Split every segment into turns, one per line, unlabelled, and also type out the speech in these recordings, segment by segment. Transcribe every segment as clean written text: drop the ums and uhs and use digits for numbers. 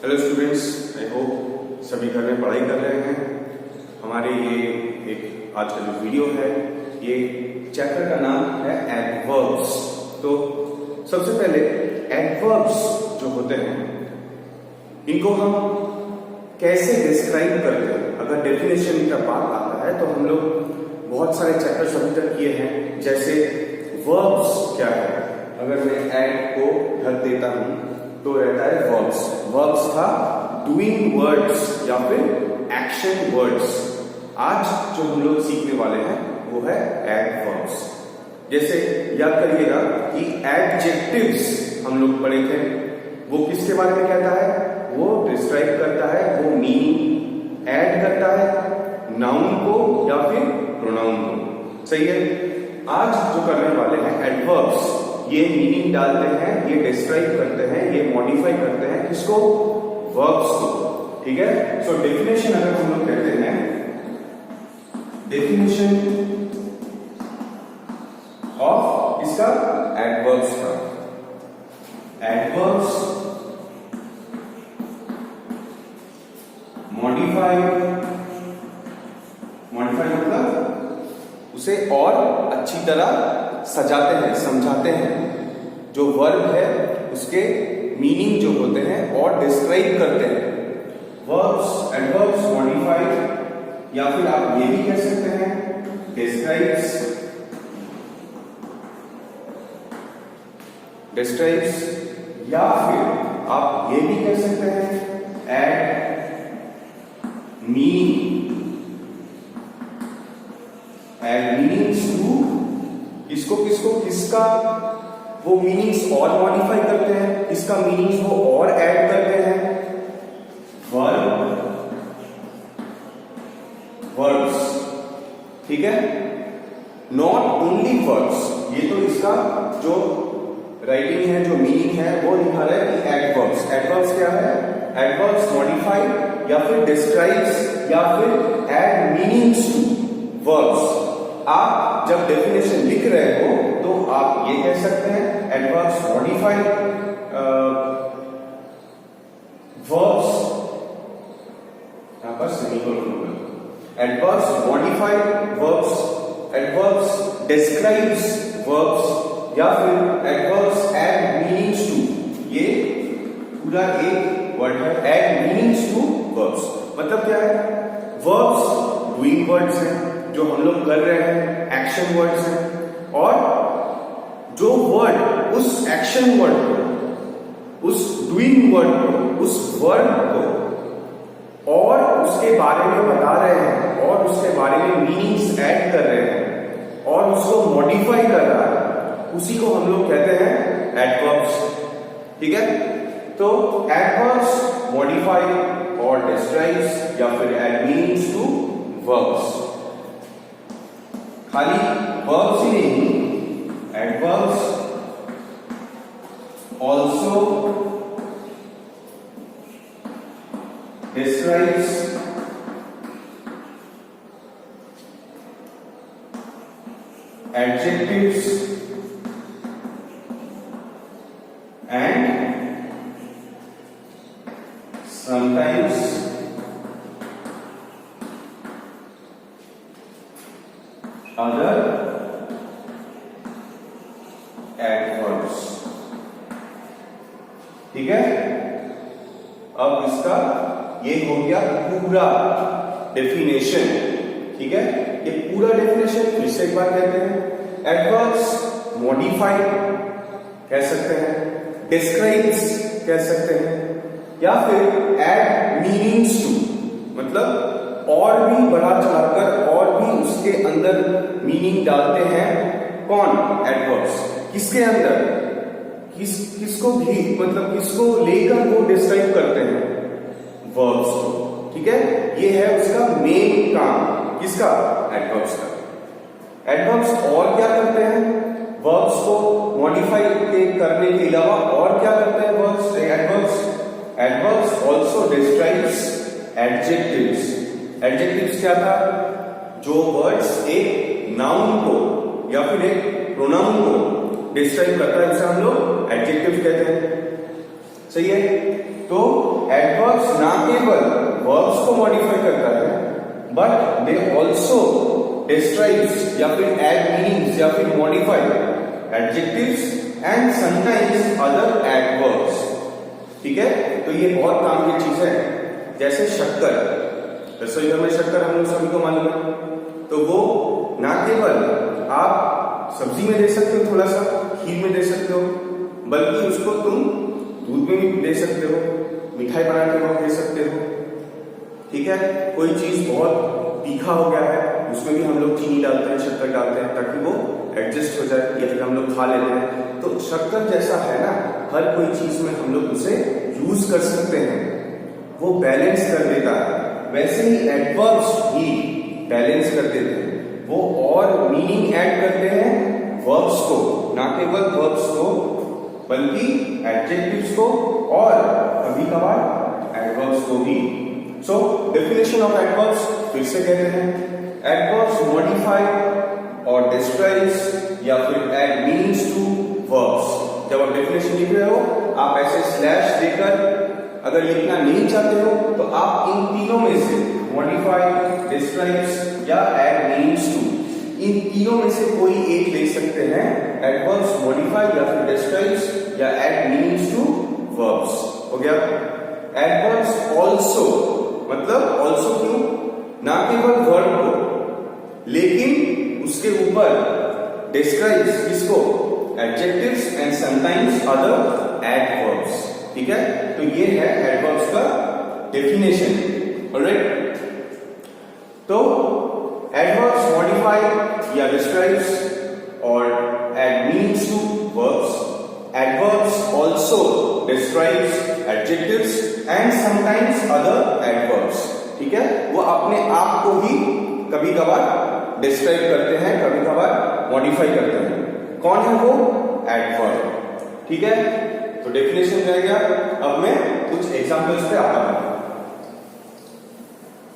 Hello students, I hope सभी घर में पढ़ाई कर रहे हैं। हमारे ये एक आज का जो वीडियो है, ये चैप्टर का नाम है एडवर्ब्स। तो सबसे पहले एडवर्ब्स जो होते हैं इनको हम कैसे डिस्क्राइब करते हैं। अगर डेफिनेशन का बात आता है तो हम लोग बहुत सारे चैप्टर्स अभी तक किए हैं, जैसे वर्ब्स क्या है। अगर मैं एड को ढक देता हूं तो रहता है वर्ब्स। वर्ब्स था डूइंग वर्ड्स या फिर एक्शन वर्ड्स। आज जो हम लोग सीखने वाले हैं वो है एडवर्ब्स। जैसे याद करिएगा कि एडजेक्टिव्स हम लोग पढ़े थे, वो किसके बारे में कहता है? वो डिस्क्राइब करता है, वो मीनिंग ऐड करता है नाउन को या फिर प्रोनाउन को। सही है। आज जो करने वाले हैं एडवर्ब्स, ये मीनिंग डालते हैं, ये डिस्क्राइब करते हैं, ये मॉडिफाई करते हैं किसको? वर्ब्स को। ठीक है। सो डेफिनेशन अगर हम लोग कहते हैं, डेफिनेशन ऑफ इसका एडवर्ब्स का, एडवर्ब्स मॉडिफाई मतलब उसे और अच्छी तरह सजाते हैं, समझाते हैं। जो वर्ब है उसके मीनिंग जो होते हैं और डिस्क्राइब करते हैं। वर्ब्स, एडवर्ब्स मॉडिफाई, या फिर आप ये भी कह सकते हैं डिस्क्राइब्स, या फिर आप ये भी कह सकते हैं add meaning, add meanings to किसको किसका वो मीनिंग्स और मॉडिफाई करते हैं, इसका मीनिंग्स वो और ऐड करते हैं। वर्ब्स, ठीक है। नॉट ओनली वर्ब्स, ये तो इसका जो राइटिंग है, जो मीनिंग है वो दिखा रहा है कि एडवर्ब्स। एडवर्ब्स क्या है? एडवर्ब्स मॉडिफाई या फिर डिस्क्राइब्स या फिर ऐड मीनिंग्स टू वर्ब्स। आप जब डेफिनेशन लिख रहे हो तो आप ये कह सकते हैं एडवर्ब्स मॉडिफाई वर्ब्स, यहां पर सेमीकोलन होगा। Adverbs modify verbs, adverbs describes verbs, या फिर एडवर्ब्स ऐड मीनिंग्स टू। ये पूरा एक वर्ड है, ऐड मीनिंग्स टू वर्ब्स। मतलब क्या है? वर्ब्स डूइंग वर्ड्स हैं जो हम लोग कर रहे हैं, एक्शन वर्ड्स हैं, और जो वर्ड उस एक्शन वर्ड को, उस डूइंग वर्ड को, उस वर्ड को और उसके बारे में बता रहे हैं और उसके बारे में मीनिंग्स ऐड कर रहे हैं और उसको मॉडिफाई कर रहा है, उसी को हम लोग कहते हैं एडवर्ब्स। ठीक है। तो एडवर्ब्स मॉडिफाई और डिस्क्राइब्स या फिर ऐड मीनिंग्स टू वर्ब्स। खाली वर्ब्स ही नहीं, adverbs also describes adjectives and sometimes other adverbs। ठीक है। अब इसका ये हो गया पूरा डेफिनेशन। ठीक है। ये पूरा डेफिनेशन फिर से एक बार कहते हैं। एडवर्ब्स मॉडिफाई कह सकते हैं, डिस्क्राइब्स कह सकते हैं, या फिर ऐड मीनिंग्स टू, मतलब और भी बढ़ा चढ़ाकर और भी उसके अंदर मीनिंग डालते हैं। कौन? एडवर्ब्स। किसके अंदर? किसको भी, मतलब किसको लेकर वो डिस्क्राइब करते हैं? वर्ब्स को। ठीक है। ये है उसका मेन काम। किसका? एडवर्ब्स का। एडवर्ब्स और क्या करते हैं? वर्ब्स को मॉडिफाई करने के अलावा और क्या करते हैं verbs? Adverbs also describes adjectives. Adjectives क्या था? जो वर्ड्स एक नाउन को या फिर एक प्रोनाउन को डिस्क्राइब करता है, उसे हम लोग एडजेक्टिव कहते हैं। सही है। तो एडवर्ब्स ना केवल वर्ब्स को मॉडिफाई करता है बट दे ऑल्सो डिस्क्राइब्स या फिर एड मीनिंग्स या फिर modify adjectives and sometimes other adverbs. ठीक है, तो ये बहुत काम की चीज है। जैसे शक्कर, रसोई घर में शक्कर हम लोग सभी को मालूम है, तो वो ना केवल आप सब्जी में दे सकते हो, थोड़ा सा खीर में दे सकते हो, बल्कि उसको तुम दूध में भी दे सकते हो, मिठाई बनाते वक्त दे सकते हो। ठीक है, कोई चीज बहुत तीखा हो गया है उसमें भी हम लोग चीनी डालते हैं, शक्कर डालते हैं ताकि वो एडजस्ट हो जाए या फिर हम लोग खा लेते हैं। तो शक्कर जैसा है ना, हर कोई चीज में हम लोग उसे यूज कर सकते हैं, वो बैलेंस कर देता है। वैसे ही एडवर्ब्स भी बैलेंस कर देते हैं, वो और मीनिंग ऐड करते हैं वर्ब्स को, ना केवल वर्ब्स को बल्कि एडजेक्टिव्स को और कभी कभार एडवर्ब्स को भी। सो डेफिनेशन ऑफ एडवर्ब्स फिर से कहते हैं, एडवर्ब्स मॉडिफाई और डिस्क्राइब्स या फिर ऐड मीनिंग्स टू वर्ब्स। जब आप डेफिनेशन लिख रहे हो आप ऐसे स्लैश देकर अगर लिखना नहीं चाहते हो तो आप इन तीनों में से मॉडिफाई, डिस्क्राइब्स या ऐड मीनिंग्स टू, इन तीनों में से कोई एक ले सकते हैं, एडवर्ब्स मॉडिफाई या फिर डिस्क्राइब्स या ऐड मीनिंग्स टू वर्ब्स। हो गया। एडवर्ब्स ऑल्सो, मतलब ऑल्सो क्यों, ना केवल वर्ब को लेकिन उसके ऊपर डिस्क्राइब्स किसको, adjectives and sometimes other adverbs. ठीक है, तो ये है एडवर्ब्स का डेफिनेशन। ऑलराइट, तो एडवर्ब्स मॉडिफाई या डिस्क्राइब्स और add meanings to verbs. Adverbs also describes adjectives and sometimes other adverbs. ठीक है, वो अपने आप को ही कभी कभार डिस्क्राइब करते हैं, कभी कभार मॉडिफाई करते हैं। कौन है वो, एडवर्ब। ठीक है, तो डेफिनेशन रह गया। अब मैं कुछ एग्जांपल्स पे आता हूं।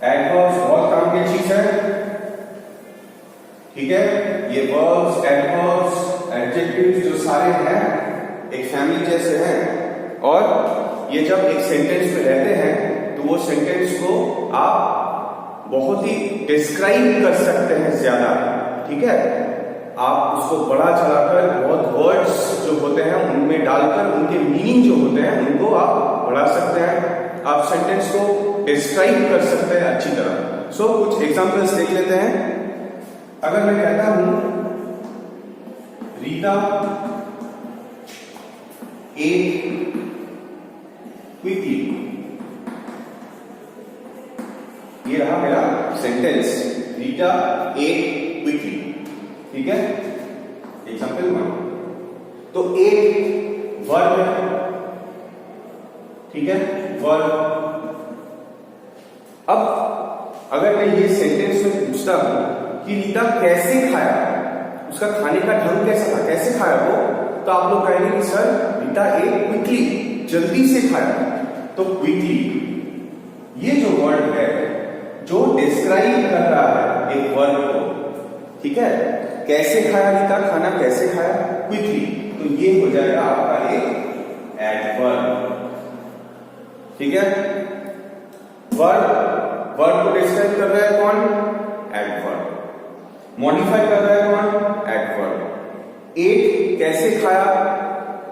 एडवर्ब्स बहुत काम की चीज है। ठीक है, ये वर्ब्स, एडवर्ब्स, एडजेक्टिव्स जो सारे हैं एक फैमिली जैसे हैं, और ये जब एक सेंटेंस में रहते हैं तो वो सेंटेंस को आप बहुत ही डिस्क्राइब कर सकते हैं ज्यादा। ठीक है, आप उसको बढ़ा चढ़ाकर बहुत वर्ड्स जो होते हैं उनमें डालकर उनके मीनिंग जो होते हैं उनको आप बढ़ा सकते हैं, आप सेंटेंस को डिस्क्राइब कर सकते हैं अच्छी तरह। सो कुछ एग्जांपल्स देख लेते हैं। अगर मैं कहता हूं रीता एट क्विकली, ये रहा मेरा सेंटेंस, रीटा एट क्विकली। ठीक है, एग्जाम्पल 1। तो एक वर्ब है। ठीक है, वर्ब। अब अगर मैं ये सेंटेंस में पूछता हूं कि रीता कैसे खाया, उसका खाने का ढंग कैसा था, कैसे खाया वो, तो आप लोग कहेंगे कि सर रीता एट क्विकली, जल्दी से खाया। तो क्विकली ये जो वर्ड है जो डिस्क्राइब कर रहा है एक वर्ब को। ठीक है, कैसे खाया रीता, खाना कैसे खाया, क्विकली, तो ये हो जाएगा आपका एक एडवर्ब। ठीक है, वर्ब, वर्ब को डिस्क्राइब कर रहा है कौन, एडवर्ब। मॉडिफाई कर रहा है कौन, एडवर्ब। एट कैसे खाया,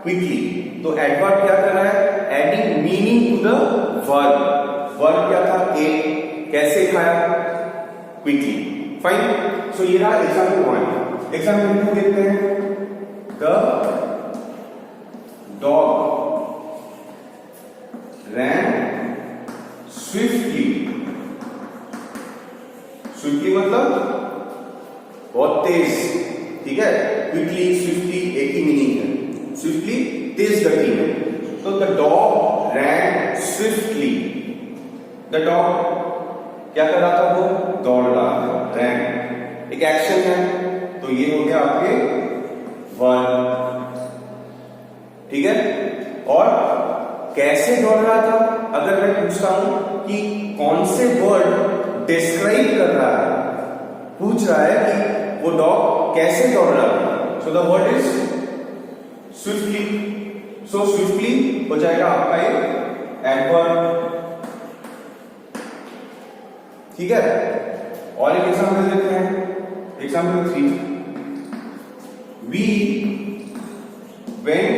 क्विकली, तो एडवर्ब क्या कर रहा है, adding meaning to the verb. Verb क्या था, एट, कैसे खाया, क्विकली। फाइन। सो ये रहा एग्जाम्पल 1। एग्जाम्पल 2 देखते हैं। The dog ran swiftly. Swiftly मतलब बहुत तेज। ठीक है, क्विकली स्विफ्टली एक ही मीनिंग है। स्विफ्टली तेज गति में। तो the dog ran swiftly. The dog क्या कर रहा था, वो दौड़ रहा था, रैन एक एक्शन है, तो ये हो गया आपके वर्ब। ठीक है, और कैसे दौड़ रहा था, अगर मैं पूछता हूं कि कौन से वर्ड डिस्क्राइब कर रहा है, पूछ रहा है कि वो डॉग कैसे दौड़ रहा था, so the word is swiftly. So swiftly हो जाएगा आपका एक एडवर्ब, ठीक है। और एक एग्जांपल देखते हैं, example 3, we went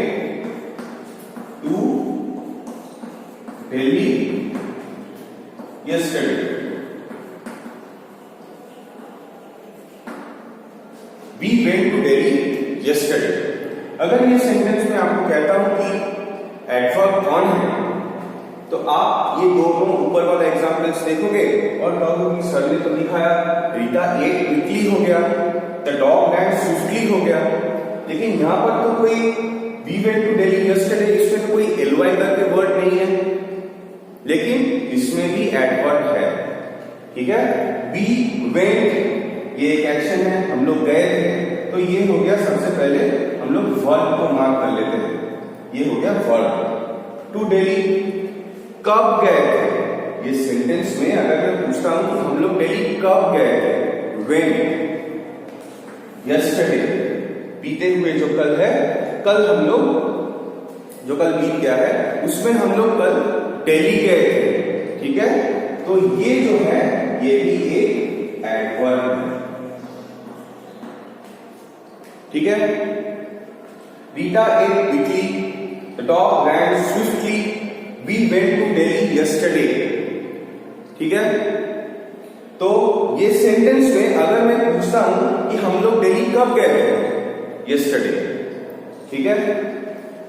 to Delhi yesterday, we went to Delhi yesterday। अगर ये सेंटेंस में आपको कहता हूं कि एडवर्ब ऑन है, तो आप ये दोनों ऊपर वाला एग्जांपल्स देखोगे और कहोगे कि सर ने तो दिखाया रीटा एट क्विकली हो गया, द डॉग रैन स्विफ्टली हो गया, लेकिन यहां पर तो कोई we went to Delhi yesterday, इसमें तो कोई एलवाई करके वर्ड नहीं है, लेकिन इसमें भी एडवर्ब है, ठीक है। वी वेंट ये एक एक्शन है, हम लोग गए थे, तो ये हो गया सबसे पहले हम लोग वर्ब को मार्क कर लेते हैं, ये हो गया वर्ब। टू दिल्ली कब गए थे, ये सेंटेंस में अगर मैं पूछता हूं कि हम लोग दिल्ली कब गए थे, व्हेन, यस्टरडे बीते हुए जो कल है, कल हम लोग जो कल बीत गया है उसमें हम लोग कल दिल्ली गए थे, ठीक है। तो ये जो है ये भी एक एडवर्ब है, ठीक है। Rita ate quickly, the dog ran swiftly, we went to Delhi yesterday, ठीक है। तो ये सेंटेंस में अगर मैं पूछता हूं कि हम लोग दिल्ली कब गए थे, यस्टरडे, ठीक है,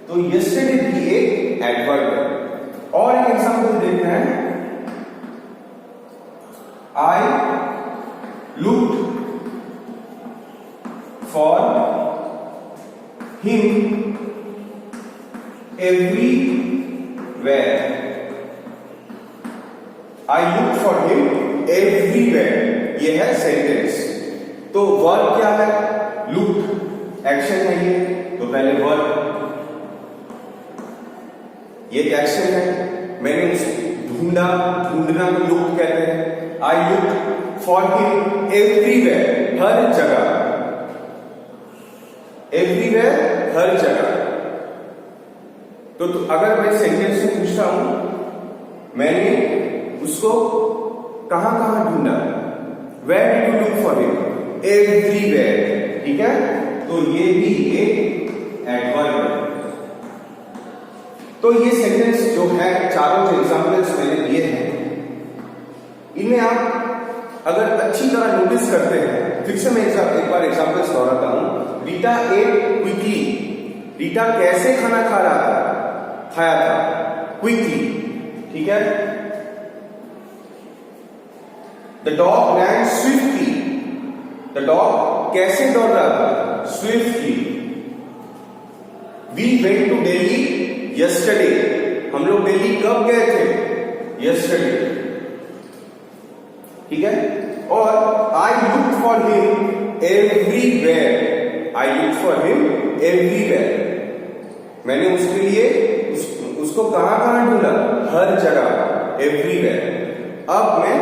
तो यस्टरडे भी एक एडवर्ब है। और एक एग्जांपल देखते हैं, I looked for him everywhere, I looked for him everywhere, ये है सेंटेंस। तो वर्ब क्या है, लुक्ड एक्शन है ये, तो पहले वर्ब, ये एक्शन है, मैंने उसे ढूंढा, ढूंढना को लुक कहते हैं। I look for him everywhere, हर जगह, एवरीवेयर हर जगह। तो अगर मैं सेंटेंस से पूछता हूं मैंने उसको कहां कहां ढूंढा, where did you look for him, everywhere, ठीक है। तो ये भी एक एडवर्ब है। तो ये सेंटेंस जो है, चारों जो एग्जांपल्स मैंने दिए हैं, इनमें आप अगर अच्छी तरह नोटिस करते हैं, फिर से मैं एक बार एग्जांपल्स दोहराता हूं। रीटा एट क्विकली, रीटा कैसे खाना खाया था, क्विकली, ठीक है। The dog ran swiftly, the dog कैसे दौड़ रहा था, swiftly. We went to Delhi yesterday, हम लोग दिल्ली कब गए थे, यस्टरडे, ठीक है। और आई look for him everywhere, I look for him everywhere, मैंने उसके लिए उसको कहां कहां ढूंढा, हर जगह, एवरीवेयर। अब मैं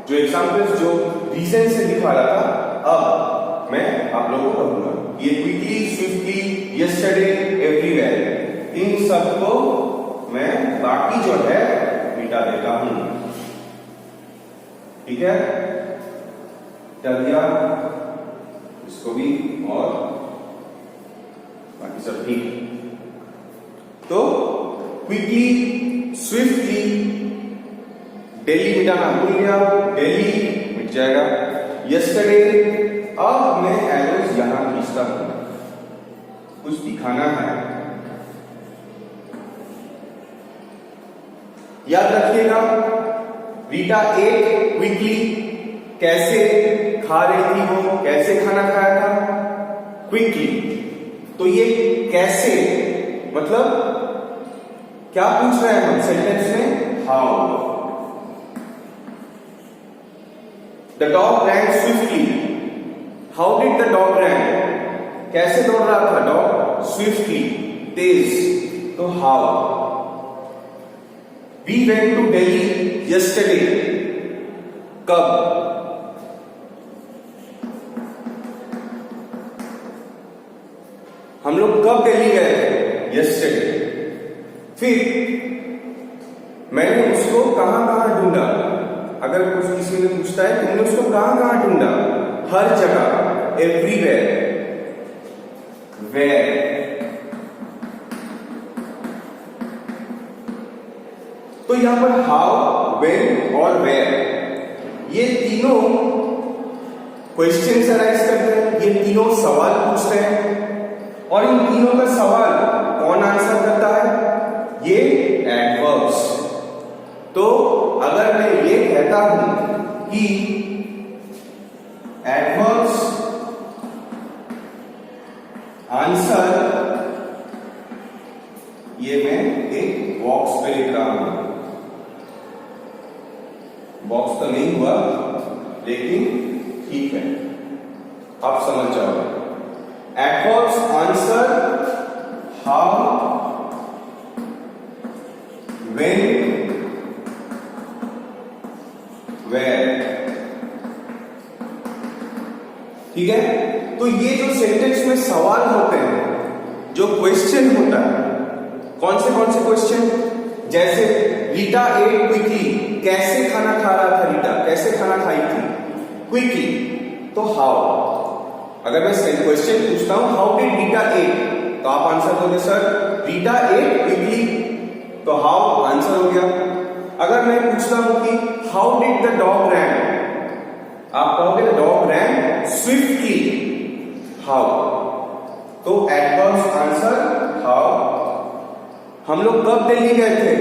जो एग्जांपल्स जो रीजन से दिखा रहा था, अब मैं आप लोगों को कहूंगा, ये क्विकली, स्विफ्टली, यस्टरडे, एवरीवेयर, इन सबको मैं बाकी जो है मिटा देता हूं, ठीक है। कर दिया इसको भी, और बाकी सब ठीक। तो क्विकली, स्विफ्टली, दिल्ली मिटाना भूल गया, दिल्ली मिट जाएगा, यस्टरडे। अब मैं एरोज यहां खींचता हूं, कुछ दिखाना है, याद रखिएगा। रीटा एट क्विकली, कैसे खा रही थी वो, कैसे खाना खाया था, क्विकली। तो ये कैसे मतलब क्या पूछ रहे हैं हम सेंटेंस में, how. The dog ran swiftly, how did the dog ran, कैसे दौड़ रहा था डॉग, स्विफ्टली, तेज, तो how. We went to Delhi yesterday, कब, हम लोग कब दिल्ली गए थे, यस्टरडे। फिर मैंने उसको कहां कहां ढूंढा। अगर कुछ किसी ने पूछता है तुमने उसको कहां कहां ढूंढा, हर जगह, एवरीवेयर, वेयर। तो यहां पर हाउ, व्हेन और वेयर ये तीनों क्वेश्चन अराइज करते हैं, ये तीनों सवाल पूछते हैं और इन तीनों का सवाल कौन आंसर करता है, ये एडवर्ब्स। तो अगर मैं ये कहता हूं कि एडवर्ब्स आंसर, ये मैं एक बॉक्स पे लिख रहा हूं, बॉक्स तो नहीं हुआ लेकिन ठीक है, आप समझ जाओगे। Adverbs answer how, when, where. ठीक है, तो ये जो सेंटेंस में सवाल होते हैं, जो क्वेश्चन होता है, कौन से क्वेश्चन, जैसे रीटा एट क्विकली, कैसे खाना खा रहा था रीटा, कैसे खाना खाई थी, क्विकली। तो हाउ, अगर मैं क्वेश्चन पूछता हूं हाउ डिड रीटा एट, तो आप आंसर दोगे सर रीटा एट क्विकली, तो हाउ आंसर हो गया। अगर मैं पूछता हूं कि how did the dog ran, आप कहोगे the dog ran swiftly, how. तो एडवर्ब्स आंसर हाउ। हम लोग कब दिल्ली गए थे,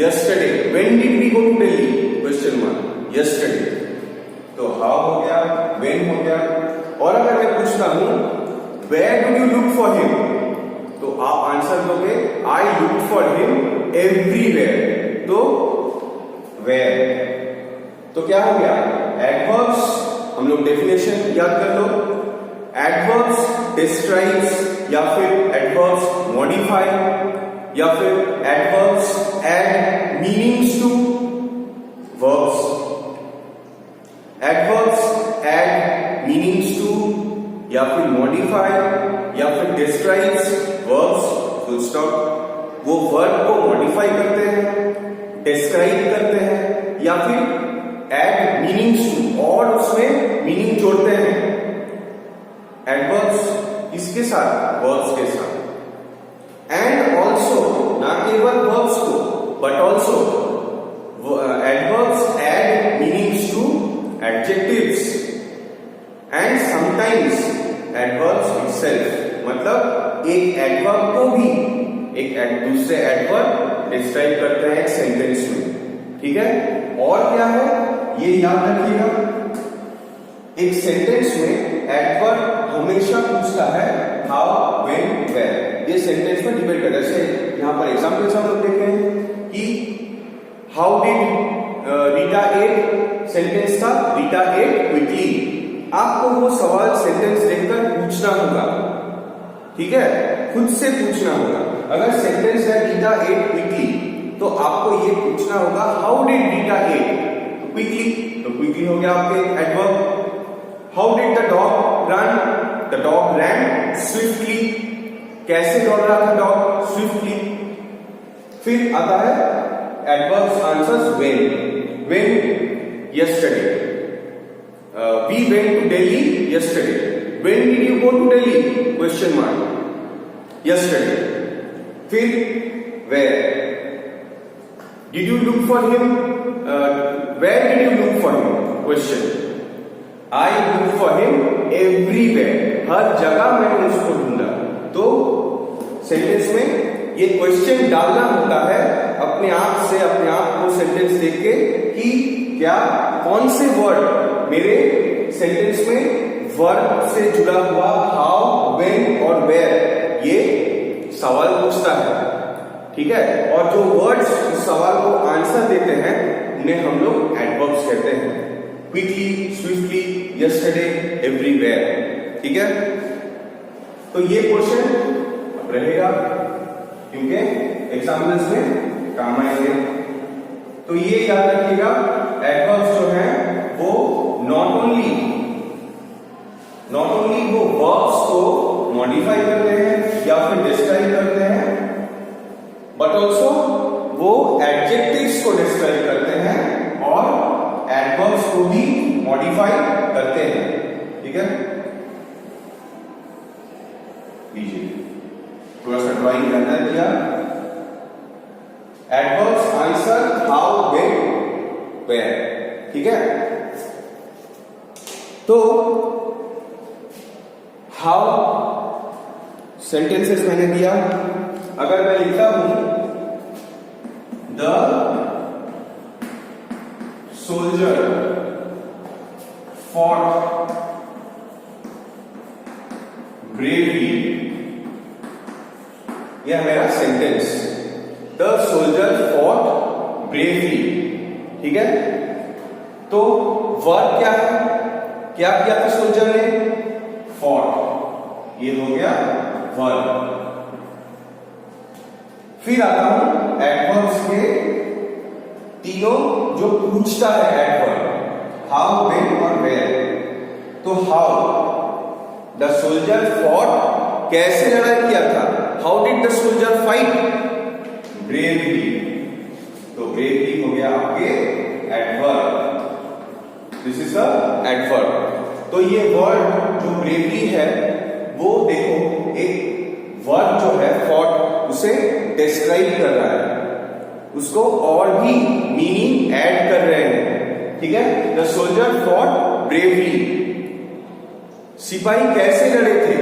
yesterday, when did we go to Delhi, question mark, yesterday. तो हाउ हो गया, व्हेन हो गया। और अगर मैं पूछता हूं where do you look for him, तो आप आंसर दोगे I look for him everywhere, तो वेयर। तो क्या हो गया, एडवर्ब्स, हम लोग डेफिनेशन याद कर लो, एडवर्ब्स डिस्क्राइब्स या फिर एडवर्ब्स मॉडिफाई या फिर adverbs add meanings to verbs, adverbs add meanings to या फिर मॉडिफाई या फिर डिस्क्राइब्स वर्ब्स, फुल स्टॉप। वो वर्ब को मॉडिफाई करते हैं, डिस्क्राइब करते हैं या फिर ऐड मीनिंग्स टू, और उसमें मीनिंग जोड़ते हैं। एडवर्ब्स किसके साथ, वर्ब्स के साथ। एंड ऑल्सो, ना केवल वर्ब्स को but also adverbs add meanings to adjectives and sometimes adverbs itself, मतलब एक एडवर्ब को भी एक दूसरे एडवर्ब डिस्क्राइब करते हैं एक सेंटेंस में। ठीक है, और क्या है ये याद रखिएगा, एक सेंटेंस में एडवर्ब हमेशा पूछता है हाउ, व्हेन, वेयर। ये सेंटेंस में डिपेंड करता है। जैसे यहां पर एग्जांपल्स हम लोग देखें कि how did Rita ate, sentence था रीटा एट क्विकली। आपको वो सवाल सेंटेंस देखकर पूछना होगा, ठीक है, खुद से पूछना होगा। अगर सेंटेंस है रीटा एट क्विकली, तो आपको ये पूछना होगा how did Rita ate quickly, तो क्विकली हो गया आपके adverb. How did the dog run, the dog ran swiftly, कैसे दौड़ रहा था डॉग, स्विफ्टली। फिर आता है adverbs answers when, when yesterday, we went to Delhi yesterday, when did you go to Delhi, question mark, yesterday. फिर where, did you look for him, where did you look for him, question, I look for him everywhere, हर जगह मैंने उसको ढूंढा। तो sentence में ये question डालना होता है अपने आप से, अपने आप को सेंटेंस देख के कि क्या कौन से वर्ड मेरे सेंटेंस में वर्ब से जुड़ा हुआ हाउ, व्हेन और वेयर, ये सवाल पूछता है। ठीक है, और जो वर्ड्स इस सवाल को आंसर देते हैं उन्हें हम लोग एडवर्ब्स कहते हैं, क्विकली, स्विफ्टली, यस्टरडे, एवरीवेयर। ठीक है, तो ये क्वेश्चन रहेगा क्योंकि एग्जाम्पल्स में काम आएंगे। तो ये याद रखिएगा, एडवर्ब्स जो हैं वो नॉट ओनली वो वर्ब्स को मॉडिफाई करते हैं या फिर डिस्क्राइब करते हैं, बट ऑल्सो वो एडजेक्टिव्स को डिस्क्राइब करते हैं और एडवर्ब्स को भी मॉडिफाई करते हैं। ठीक है, लीजिए थोड़ा सा ड्राइंग के अंदर किया। Adverbs answer how, when, where. ठीक है, तो हाउ सेंटेंसेस मैंने दिया। अगर मैं लिखता हूं द सोल्जर फॉट ब्रेवली, यह मेरा sentence, the soldier fought bravely. ठीक है, तो वर्ब क्या है, क्या किया था सोल्जर ने, फॉट, ये हो गया वर्ब। फिर आता हूं एडवर्ब्स के तीनों जो पूछता है एडवर्ब, हाउ, व्हेन और वेयर। तो हाउ, द सोल्जर फॉट, कैसे लड़ाई किया था, how did the soldier fight, bravely. तो ब्रेवली हो गया आपके adverb, this is a adverb. तो ये वर्ड जो ब्रेवली है वो देखो एक वर्ड जो है फॉट उसे डिस्क्राइब कर रहा है, उसको और भी मीनिंग ऐड कर रहे हैं। ठीक है, द सोल्जर फॉट ब्रेवली, सिपाही कैसे लड़े थे,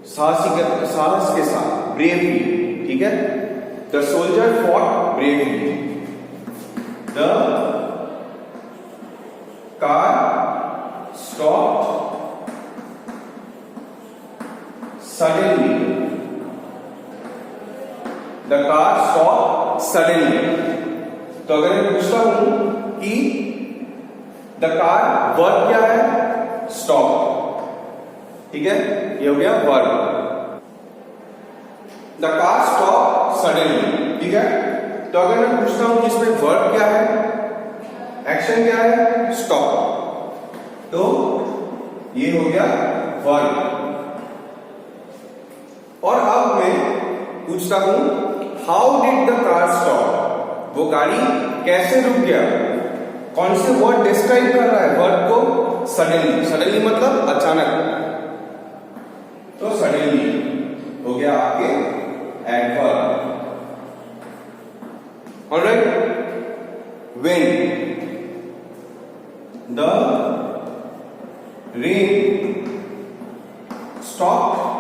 साहस के साथ, ब्रेवली। ठीक है, the soldier fought bravely. The car stopped suddenly, the car stopped suddenly। तो अगर मैं पूछता हूं कि द कार वर्ब क्या है, स्टॉप। ठीक है, ये हो गया verb, the car stop suddenly. ठीक है, तो अगर मैं पूछता हूं कि इसमें वर्ब क्या है, एक्शन क्या है, स्टॉप, तो ये हो गया वर्ब। और अब मैं पूछता हूं how did the car stop, वो गाड़ी कैसे रुक गया, कौन से वर्ड डिस्क्राइब कर रहा है वर्ड को, सडनली। सडनली मतलब अचानक, तो सडनली हो गया आपके adverb. Alright, when the rain stop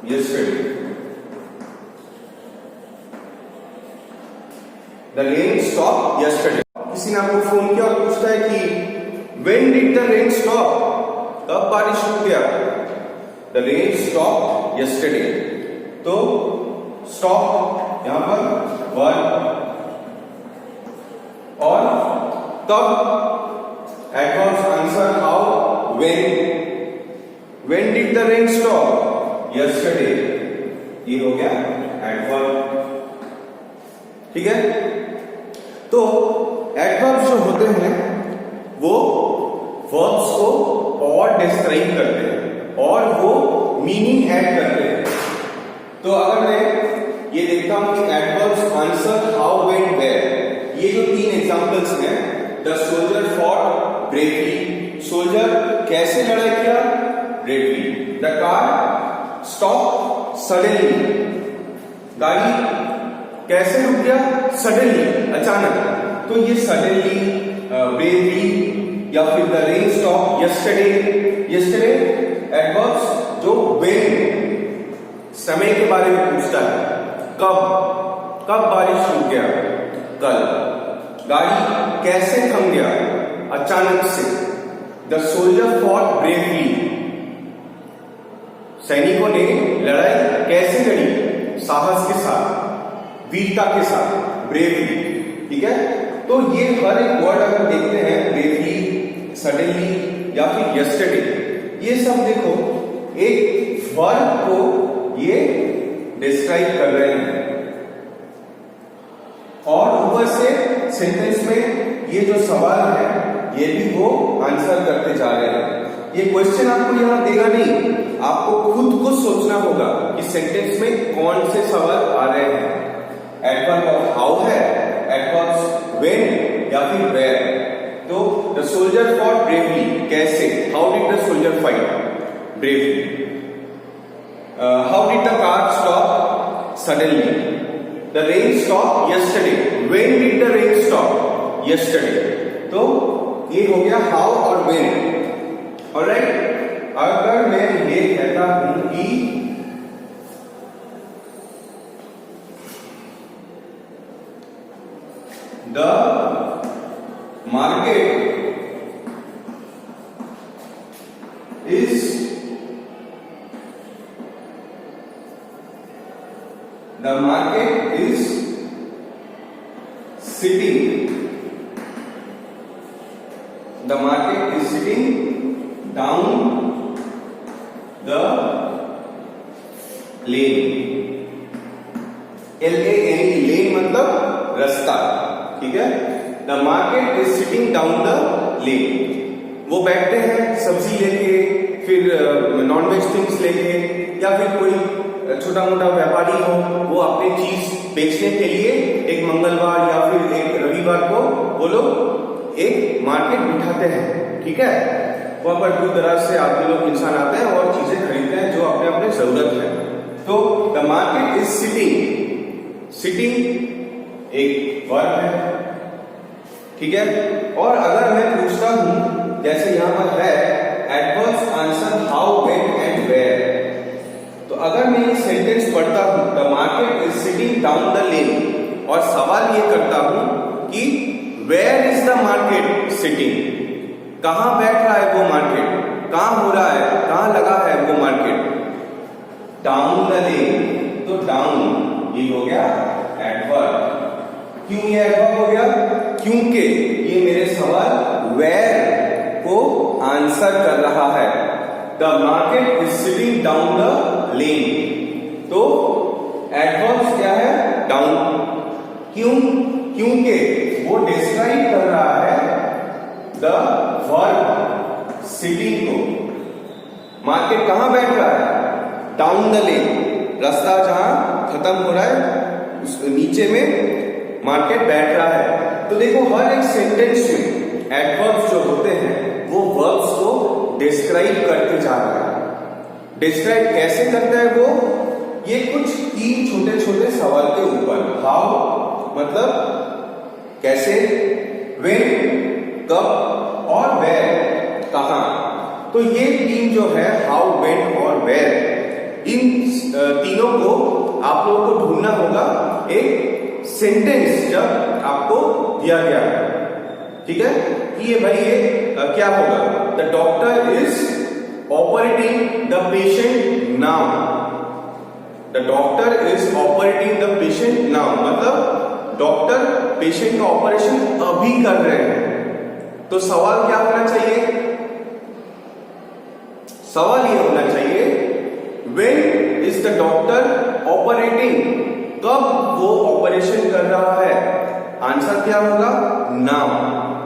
yesterday, the rain stopped yesterday। किसी ने आपको फोन किया और पूछता है कि when did the rain stop, कब बारिश रुक गया, the rain stopped yesterday। तो stop यहां पर वर्ब, और कब adverb answer how, when did the rain stop, yesterday, ये हो गया एडवर्ब। ठीक है, तो एडवर्ब जो होते हैं वो वर्ब्स को और डिस्क्राइब करते हैं और वो मीनिंग ऐड करते हैं। तो अगर मैं ये देखता हूं कि adverbs answer how, when, where, ये जो तीन एग्जांपल्स हैं, the soldier fought bravely, soldier कैसे लड़ाई किया, bravely, the car stop suddenly, गाड़ी कैसे रुक गया, सडनली, अचानक। तो ये सडनली, ब्रेवली या फिर the rain stop yesterday, yesterday adverbs जो व्हेन समय के बारे में पूछता है, कब बारिश रुक गया, कल, गाड़ी कैसे थम गया, अचानक से, द सोल्जर फॉट ब्रेवली, सैनिकों ने लड़ाई कैसे लड़ी, साहस के साथ, वीरता के साथ, ब्रेवली। ठीक है, तो ये हर एक वर्ड अगर देखते हैं, ब्रेवली, सडनली या फिर यस्टरडे, ये सब देखो एक वर्ड को ये डिस्क्राइब कर रहे हैं। और ऊपर से सेंटेंस में ये जो सवाल है ये भी वो आंसर करते जा रहे हैं। ये क्वेश्चन आपको यहां देगा नहीं, आपको खुद को सोचना होगा कि सेंटेंस में कौन से सवाल आ रहे हैं। एडवर्ब ऑफ हाउ है, एडवर्ब व्हेन या फिर वेयर। तो द सोल्जर फॉट ब्रेवली, कैसे, how did the soldier fight bravely. How did the car stop suddenly. The rain stop yesterday, when did the rain stop yesterday. तो ये हो गया how और व्हेन। ऑलराइट, अगर मैं ये कहता हूं कि the market is sitting down the lane. LANE, लेन मतलब रास्ता, ठीक है। The market is sitting down the लेन। वो बैठते हैं सब्जी लेके, फिर नॉनवेज थिंग्स लेके, या फिर कोई छोटा मोटा व्यापारी हो, वो अपनी चीज बेचने के लिए एक मंगलवार या फिर एक रविवार को वो लोग एक मार्केट बिठाते हैं, ठीक है। वहां पर दूर दराज से आदमी लोग, इंसान आते हैं और चीजें खरीदते हैं जो अपने अपने जरूरत है। तो the market is sitting, sitting एक वर्ब है, ठीक है। और अगर मैं पूछता हूं, जैसे यहां पर है adverbs answer how, when and where, तो अगर मैं ये सेंटेंस पढ़ता हूं the market is sitting down the lane, और सवाल ये करता हूं कि where is the market sitting, कहां बैठ रहा है वो मार्केट, कहां हो रहा है, कहां लगा है वो मार्केट, डाउन द लेन। तो डाउन ये हो गया एडवर्ब। क्यों ये एडवर्ब हो गया? क्योंकि ये मेरे सवाल वेयर को आंसर कर रहा है। The market is sitting down the लेन, तो एडवर्ब क्या है? डाउन। क्यों? क्योंकि वो डिस्क्राइब कर रहा है द वर्ब सिटिंग को। मार्केट कहां बैठ रहा है? डाउन द लेन, रास्ता जहां खत्म हो रहा है उस नीचे में मार्केट बैठ रहा है। तो देखो हर एक सेंटेंस में एडवर्ब्स जो होते हैं वो वर्ब्स को डिस्क्राइब करते जा रहा है। डिस्क्राइब कैसे करता है वो? ये कुछ तीन छोटे छोटे सवाल के ऊपर। हाउ मतलब कैसे, व्हेन कब, और वेयर कहां। तो ये तीन जो है हाउ, व्हेन और वेयर, इन तीनों को आप लोगों को ढूंढना होगा एक सेंटेंस जब आपको दिया गया है, ठीक है। कि ये भाई ये क्या होगा? The doctor is operating the patient now. The doctor is operating the patient now मतलब डॉक्टर पेशेंट का ऑपरेशन अभी कर रहे हैं। तो सवाल क्या होना चाहिए? सवाल ये होना चाहिए when is the doctor operating, कब वो ऑपरेशन कर रहा है। आंसर क्या होगा? नाउ।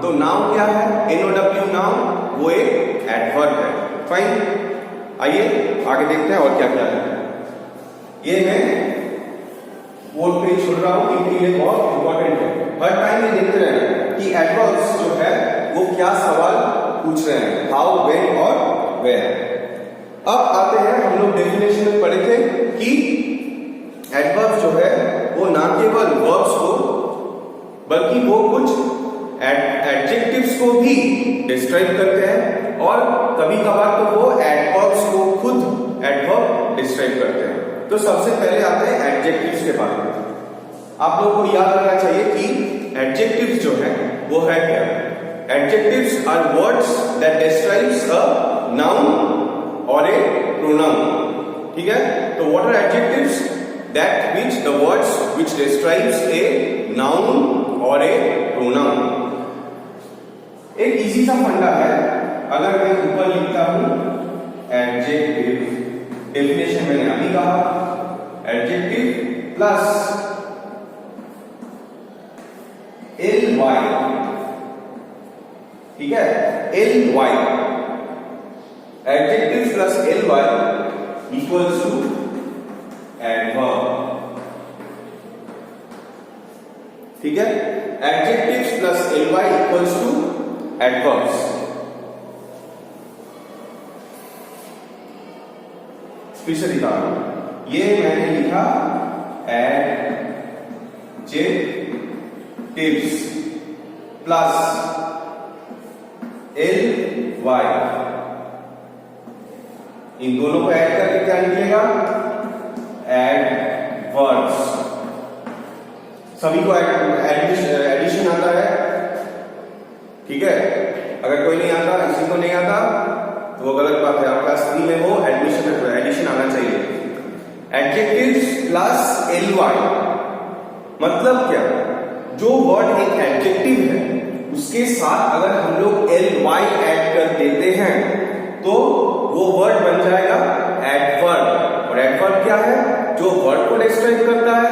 तो नाउ क्या है? NOW नाउ, वो एक एडवर्ब है। फाइन, आइए आगे देखते हैं और क्या क्या है। ये मैं बोर्ड पे छोड़ रहा हूं क्योंकि ये बहुत इंपॉर्टेंट है। हर टाइम ये देखते रहना कि एडवर्ब्स जो है वो क्या सवाल पूछ रहे हैं, हाउ, व्हेन और वेयर। अब आते हैं, हम लोग डेफिनेशन में पढ़े थे कि एडवर्ब जो है वो ना केवल वर्ब्स को बल्कि वो कुछ एडजेक्टिव्स को भी डिस्क्राइब करते हैं, और कभी कभार तो वो एडवर्ब्स को खुद एडवर्ब डिस्क्राइब करते हैं। तो सबसे पहले आते हैं एडजेक्टिव्स के बारे में। आप लोगों को याद रखना चाहिए कि एडजेक्टिव्स जो है वो है क्या? Adjectives are words that describes a noun और ए प्रोनाउन, ठीक है। तो what are adjectives? That which the words which describes a noun और ए प्रोनाउन। एक इजी सा फंडा है, अगर मैं ऊपर लिखता हूं एडजेक्टिव, डेफिनेशन मैंने अभी कहा, एडजेक्टिव प्लस ly, ठीक है, ly, adjective plus ly equals to adverb. ठीक है, adjectives plus ly equals to adverbs. फिर से लिखा, ये मैंने लिखा एडजेक्टिव्स प्लस ly, इन दोनों को ऐड करके क्या निकलेगा, एडवर्ब्स। सभी को एडिशन आता है, ठीक है। अगर कोई नहीं आता, किसी को नहीं आता तो वो गलत बात है। आप क्लास 3 में हो, एडिशन आना चाहिए। एडजेक्टिव्स प्लस ly मतलब क्या, जो वर्ड एक एडजेक्टिव है उसके साथ अगर हम लोग ly ऐड कर देते हैं तो वो वर्ड बन जाएगा एडवर्ब। और एडवर्ब क्या है, जो वर्ड को डिस्क्राइब करता है,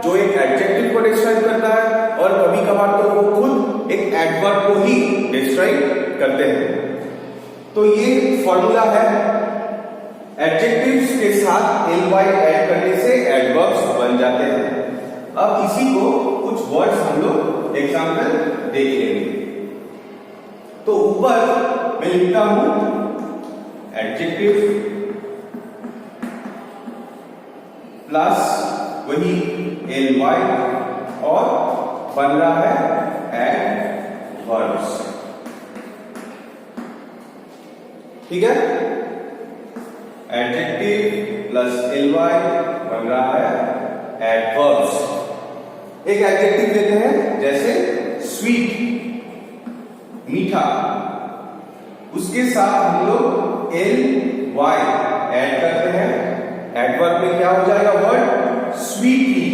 जो एक एडजेक्टिव को डिस्क्राइब करता है, और कभी कभार तो वो खुद एक एडवर्ब को ही डिस्क्राइब करते हैं। तो ये फॉर्मूला है, एडजेक्टिव्स के साथ ly ऐड करने से एडवर्ब्स बन जाते हैं। अब इसी को कुछ वर्ड्स हम लोग एग्जाम्पल देख लेंगे। तो ऊपर मैं लिखता हूं एडजेक्टिव प्लस वही ly और बन रहा है एडवर्ब्स। ठीक है, एडजेक्टिव प्लस ly बन रहा है एडवर्ब्स। एक एडजेक्टिव देते हैं जैसे स्वीट, मीठा, उसके साथ हम लोग ly ऐड करते हैं, एडवर्ब में क्या हो जाएगा word sweetly.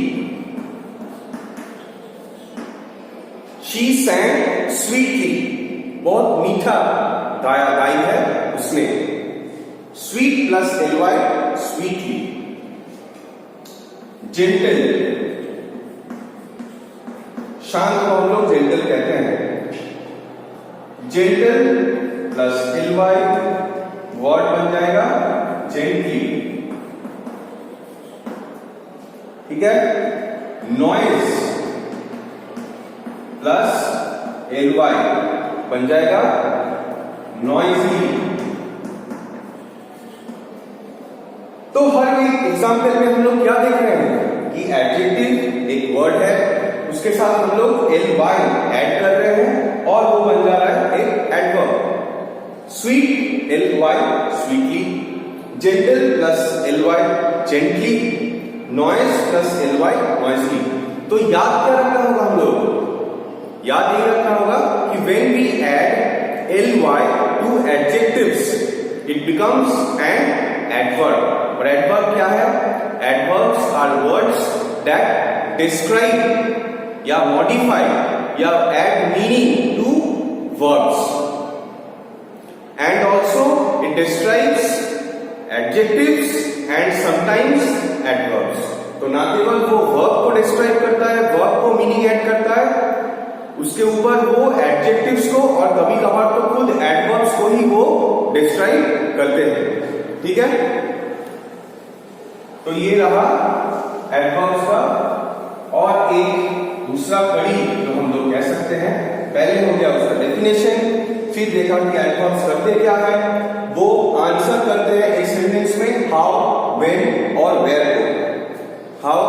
She sang sweetly, बहुत मीठा गाई है उसने। Sweet plus ly sweetly. Gentle, शांत को हम लोग जेंटल कहते हैं। जेंटल प्लस ly वर्ड बन जाएगा जेंटली। ठीक है, नॉइज प्लस ly बन जाएगा नॉइजली। तो हर एक एग्जाम्पल में हम लोग क्या देख रहे हैं कि एडजेक्टिव एक वर्ड है, उसके साथ हम लोग ly ऐड कर रहे हैं और वो बन जा रहा है एक adverb. Sweet ly sweetly, gentle plus ly gently, noise plus ly Noisli. तो याद क्या रखना होगा हम लोग, याद ये रखना होगा कि when we add ly to adjectives it becomes an adverb। और adverb क्या है, adverbs are words that describe या modify या add meaning to verbs, and also it describes adjectives and sometimes adverbs। तो ना केवल वो वर्ब को डिस्क्राइब करता है, वर्ब को मीनिंग ऐड करता है, उसके ऊपर वो एडजेक्टिव्स को और कभी कभार तो खुद एडवर्ब्स को ही वो डिस्क्राइब करते हैं। ठीक है, तो ये रहा एडवर्ब्स का। और एक दूसरा कड़ी जो हम लोग कह सकते हैं, पहले हो गया उसका डेफिनेशन, फिर देखा कि एडवर्ब्स करते क्या है, वो आंसर करते हैं एक सेंटेंस में हाउ, व्हेन और वेयर को। हाउ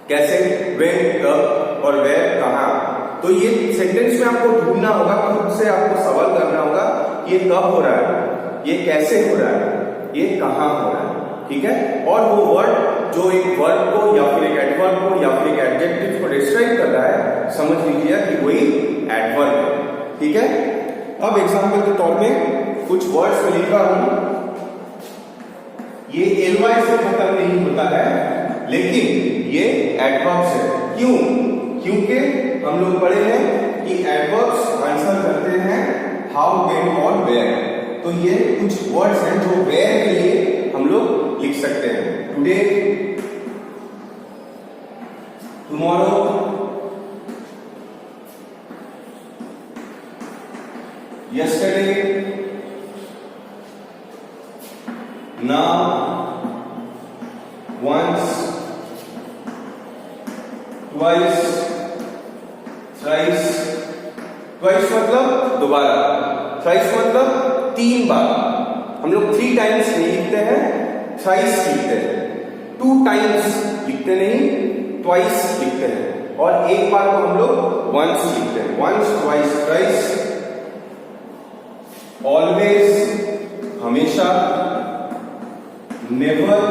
कैसे, व्हेन कब, और वेयर कहां। तो ये सेंटेंस में आपको ढूंढना होगा, खुद से आपको सवाल करना होगा कि ये कब हो रहा है, ये कैसे हो रहा है, ये कहां हो रहा है। ठीक है, और वो वर्ड जो एक वर्ड को या फिर एक एडवर्ब को या फिर एक एडजेक्टिव को डिस्क्राइब कर रहा है, समझ लीजिए कि वही एडवर्ब है। ठीक है, अब एग्जाम्पल के तौर में कुछ वर्ड्स में लिखा हूं, ये ly से खत्म नहीं होता है लेकिन ये एडवर्ब्स है। क्यों, क्योंकि हम लोग पढ़े हैं कि एडवर्ब्स आंसर करते हैं हाउ, व्हेन और वेयर। तो ये कुछ वर्ड्स हैं जो वेयर के लिए हम लोग लिख सकते हैं। Today, tomorrow, yesterday, now, once, twice, thrice, twice मतलब दोबारा, thrice मतलब 3 बार। हम लोग 3 टाइम्स नहीं लिखते हैं, thrice लिखते हैं। 2 टाइम्स लिखते नहीं, twice लिखते हैं। और एक बार को हम लोग once लिखते हैं, once, twice, thrice। always हमेशा, never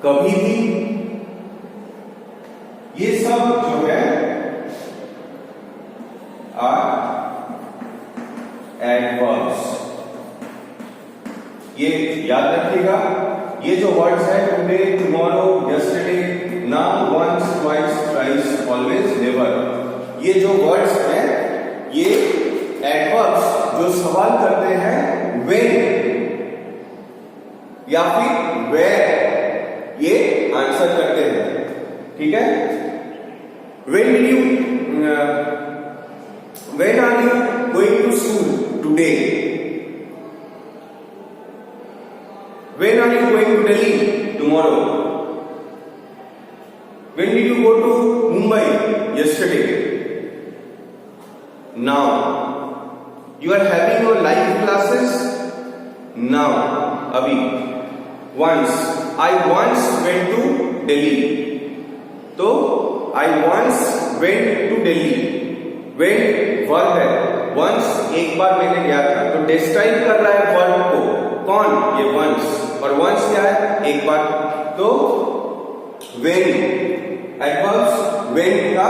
कभी भी, ये सब जो है एडवर्ब्स। ये याद रखिएगा, ये जो वर्ड्स है today, tomorrow, yesterday, now, once, twice, thrice, always, never, ये जो वर्ड्स हैं ये एडवर्ब्स जो सवाल करते हैं व्हेन या फिर वेयर, ये आंसर करते हैं। ठीक है, when did you, when are you going to school today, when are you going to Delhi tomorrow, when did you go to Mumbai yesterday, now, you are having your live classes, now, अभी, once, I once went to Delhi, तो I once went to Delhi, went verb है, once एक बार मैंने गया था, तो describe कर रहा है वर्ब को, कौन, ये once, और once क्या है, एक बार, तो when, एडवर्ब्स when का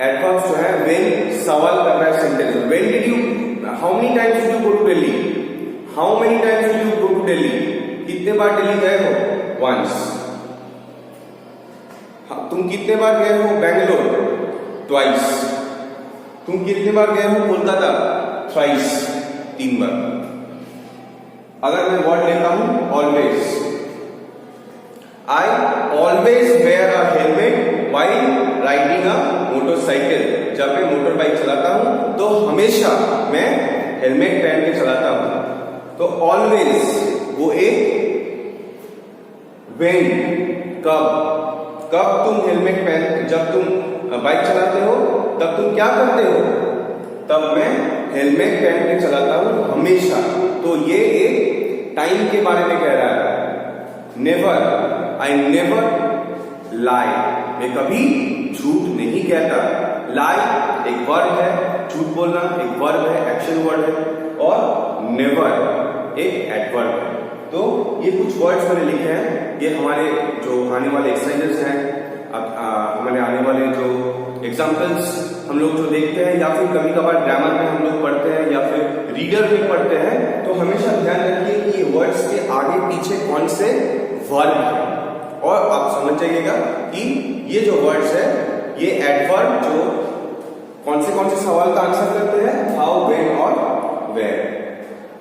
एडवर्ब्स जो है when सवाल कर रहा है सेंटेंस में, when did you, how many times did you go to Delhi, how many times did you go to Delhi, कितने बार दिल्ली गए हो, once। तुम कितने बार गए हो बेंगलोर, ट्वाइस। तुम कितने बार गए हो कोलकाता, थ्राइस, 3 बार। अगर मैं वर्ड लेता हूं always, I always wear a helmet while riding a motorcycle, जब मैं मोटर बाइक चलाता हूं तो हमेशा मैं हेलमेट पहन के चलाता हूं। तो ऑलवेज वो एक व्हेन, कब तुम हेलमेट पहन, जब तुम बाइक चलाते हो तब तुम क्या करते हो, तब मैं हेलमेट पहन के चलाता हूं हमेशा। तो ये एक टाइम के बारे में कह रहा है। नेवर, आई नेवर लाई, मैं कभी झूठ नहीं कहता। लाई एक वर्ब है, झूठ बोलना एक वर्ब है, एक्शन वर्ड है, और नेवर एक एडवर्ब है। तो ये कुछ वर्ड्स मैंने लिखे हैं, ये हमारे जो आने वाले एक्सरसाइजेस हैं, हमारे आने वाले जो एग्जाम्पल्स हम लोग जो देखते हैं, या फिर कभी कभार ग्रामर में हम लोग पढ़ते हैं, या फिर रीडर में पढ़ते हैं, तो हमेशा ध्यान रखिए कि ये वर्ड्स के आगे पीछे कौन से वर्ब है, और आप समझ जाइएगा कि ये जो वर्ड्स है ये एडवर्ब जो कौन से सवाल का आंसर करते हैं, हाउ, व्हेन और वेयर।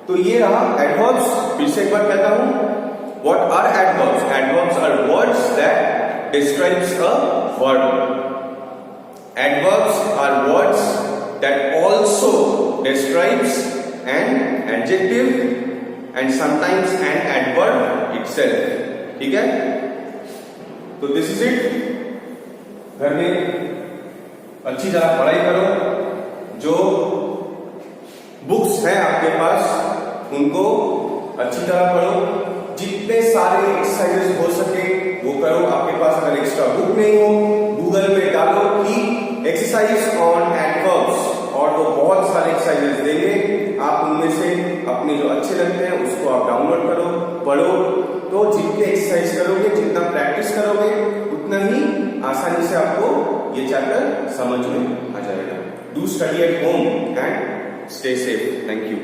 तो ये रहा एडवर्ब्स। फिर से एक बार कहता हूं, what are adverbs? Adverbs are words that describes a verb. Adverbs are words that also describes an adjective and sometimes an adverb itself. ठीक है? तो this is it। घर में अच्छी तरह पढ़ाई करो, जो बुक्स हैं आपके पास उनको अच्छी तरह पढ़ो, जितने सारे एक्सरसाइजेस हो सके वो करो। आपके पास अगर एक्स्ट्रा बुक नहीं हो, गूगल में डालो कि एक्सरसाइज ऑन एडवर्ब्स, और वो बहुत सारे एक्सरसाइजेस देंगे। आप उनमें से अपने जो अच्छे लगते हैं उसको आप डाउनलोड करो, पढ़ो। तो जितने एक्सरसाइज करोगे, जितना प्रैक्टिस करोगे, उतना ही आसानी से आपको ये चैप्टर समझ में आ जाएगा। Do study at home and stay safe. Thank you.